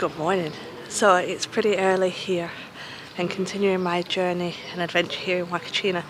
Good morning. So it's pretty early here and continuing my journey and adventure here in Huacachina.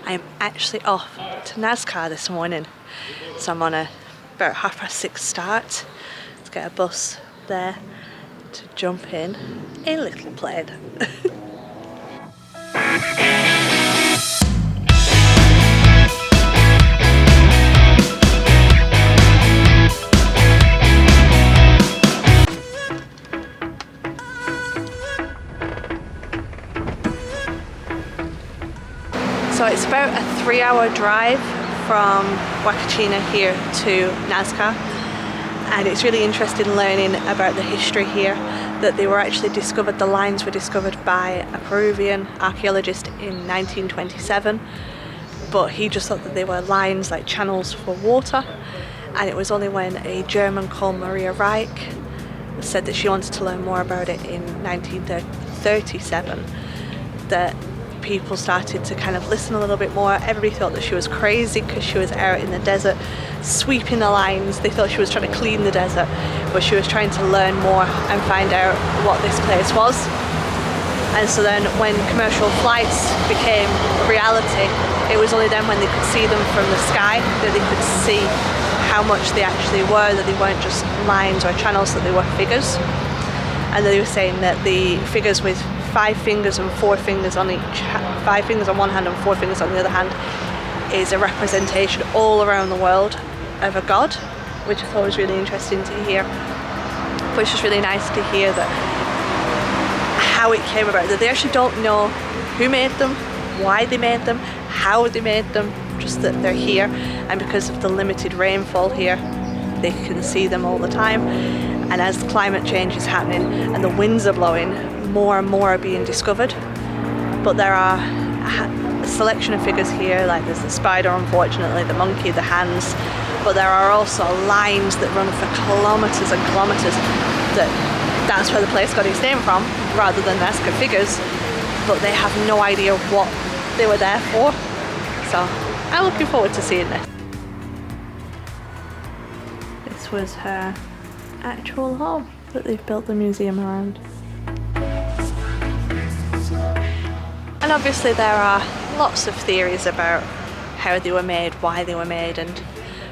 I am actually off to Nazca this morning. So I'm on a about 6:30 start to get a bus there to jump in a little plane. So it's about a 3-hour drive from Huacachina here to Nazca, and it's really interesting learning about the history here, that they were actually discovered, the lines were discovered by a Peruvian archaeologist in 1927, but he just thought that they were lines like channels for water, and it was only when a German called Maria Reich said that she wanted to learn more about it in 1937 that people started to kind of listen a little bit more. Everybody thought that she was crazy because she was out in the desert sweeping the lines. They thought she was trying to clean the desert, but she was trying to learn more and find out what this place was. And so then when commercial flights became a reality, it was only then when they could see them from the sky that they could see how much they actually were, that they weren't just lines or channels, that they were figures. And they were saying that the figures with 5 fingers and 4 fingers on each, 5 fingers on one hand and 4 fingers on the other hand, is a representation all around the world of a god, which I thought was really interesting to hear. But it's just really nice to hear that how it came about, that they actually don't know who made them, why they made them, how they made them, just that they're here, and because of the limited rainfall here, they can see them all the time. And as climate change is happening and the winds are blowing, more and more are being discovered. But there are a selection of figures here, like there's the spider, unfortunately, the monkey, the hands, but there are also lines that run for kilometres and kilometres. That's where the place got its name from, rather than Nazca figures, but they have no idea what they were there for. So I'm looking forward to seeing this. This was her actual home that they've built the museum around. And obviously there are lots of theories about how they were made, why they were made, and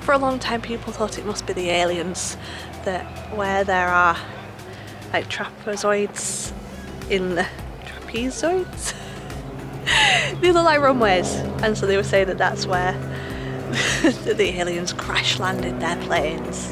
for a long time people thought it must be the aliens, that where there are like trapezoids in the trapezoids they look like runways, and so they were saying that that's where the aliens crash landed their planes.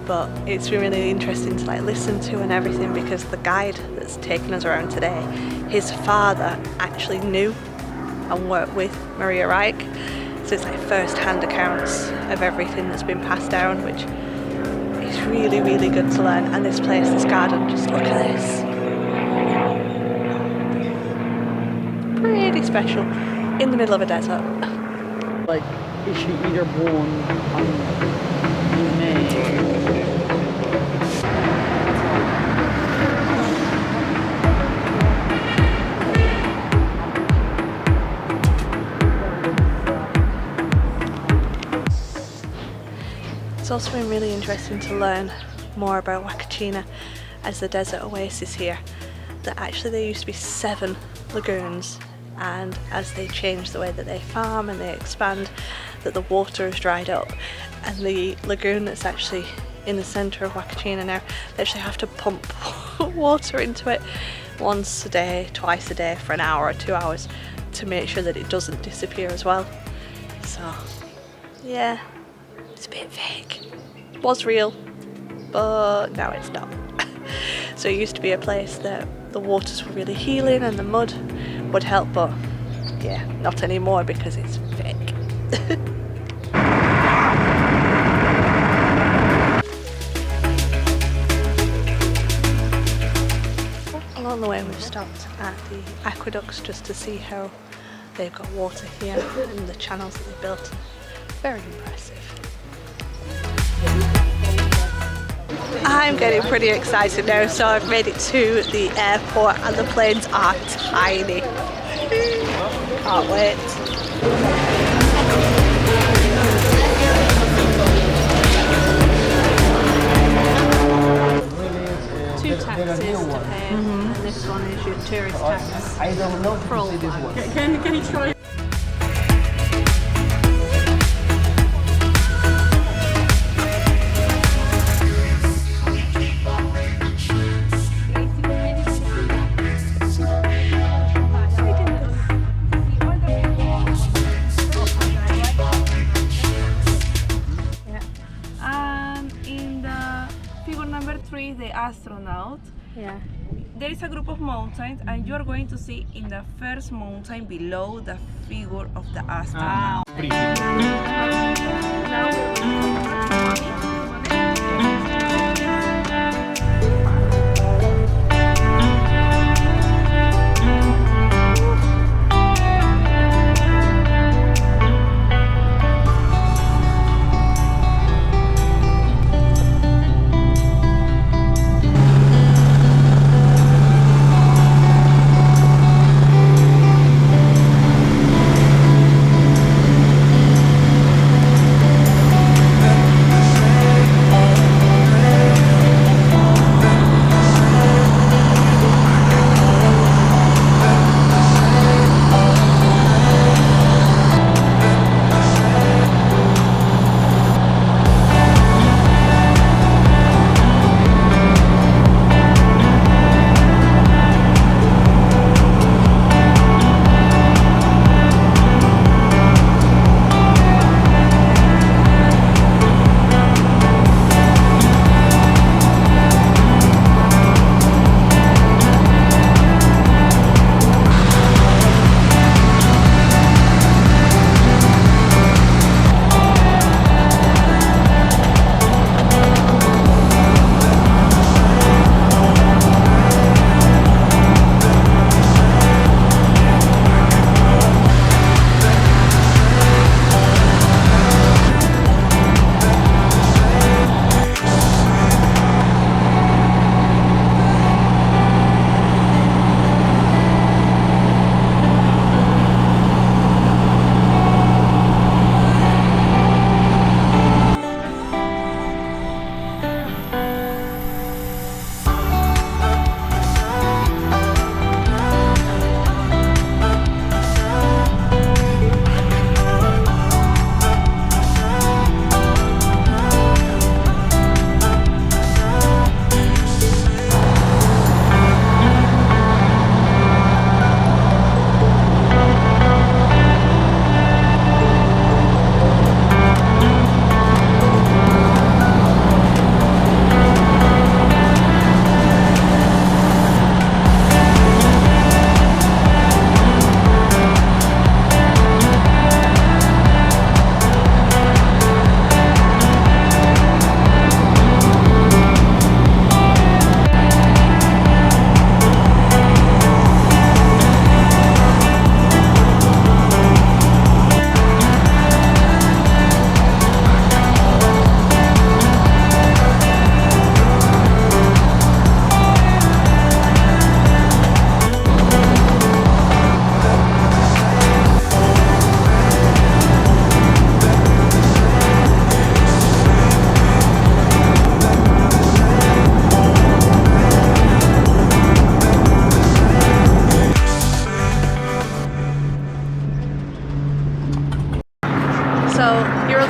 But it's been really interesting to like listen to and everything, because the guide that's taken us around today, his father actually knew and worked with Maria Reich, so it's like first-hand accounts of everything that's been passed down, which is really, really good to learn. And this place, this garden, just look at this. Pretty special, in the middle of a desert. Like, is she either born on May? It's also been really interesting to learn more about Huacachina as the desert oasis here, that actually there used to be 7 lagoons, and as they change the way that they farm and they expand, that the water has dried up, and the lagoon that's actually in the centre of Huacachina now, they actually have to pump water into it once a day, twice a day for an hour or 2 hours to make sure that it doesn't disappear as well. So yeah, it's a bit fake. It was real, but now it's not. So it used to be a place that the waters were really healing and the mud would help, but yeah, not anymore because it's fake. Along the way we've stopped at the aqueducts just to see how they've got water here and the channels that they built. Very impressive. I'm getting pretty excited now, so I've made it to the airport and the planes are tiny. Can't wait. two taxes to pay, and this one is your tourist tax. I don't know For all if this flights. one. Can you try? And in the figure number 3, the astronaut, Yeah. there is a group of mountains, and you are going to see in the first mountain below the figure of the astronaut.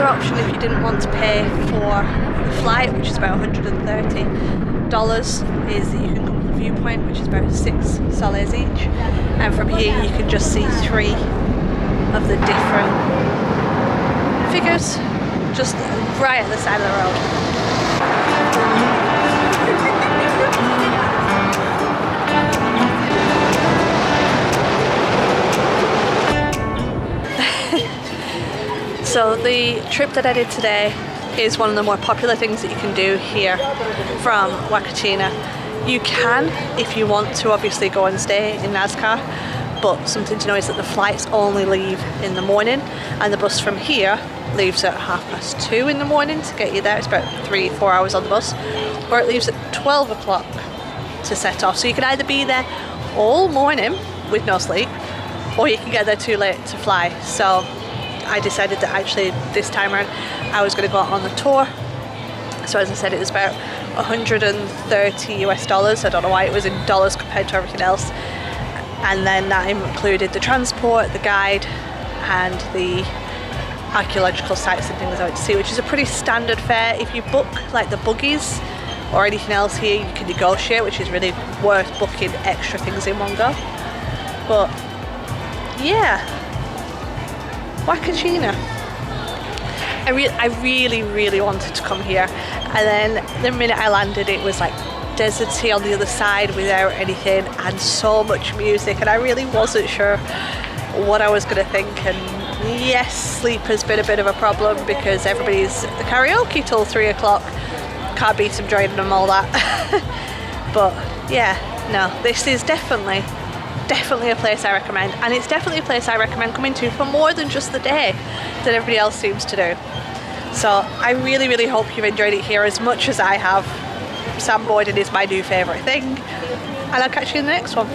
other option, if you didn't want to pay for the flight, which is about $130, is that you can come to the viewpoint, which is about 6 soles each, and from here you can just see 3 of the different figures just right at the side of the road. So the trip that I did today is one of the more popular things that you can do here from Huacachina. You can, if you want to, obviously go and stay in Nazca, but something to know is that the flights only leave in the morning, and the bus from here leaves at 2:30 in the morning to get you there. It's about 3-4 hours on the bus, or it leaves at 12 o'clock to set off. So you can either be there all morning with no sleep, or you can get there too late to fly. So I decided that actually this time around I was going to go out on the tour. So as I said, it was about $130 US. I don't know why it was in dollars compared to everything else. And then that included the transport, the guide, and the archaeological sites and things I went to see, which is a pretty standard fare. If you book like the buggies or anything else here, you can negotiate, which is really worth booking extra things in one go. But yeah, Huacachina. I really wanted to come here, and then the minute I landed it was like deserty on the other side without anything and so much music, and I really wasn't sure what I was going to think. And yes, sleep has been a bit of a problem because everybody's at the karaoke till 3 o'clock. Can't beat them joining them, all that. But yeah, no, this is definitely a place I recommend, and it's definitely a place I recommend coming to for more than just the day that everybody else seems to do. So I really hope you've enjoyed it here as much as I have. Sandboarding is my new favourite thing, and I'll catch you in the next one.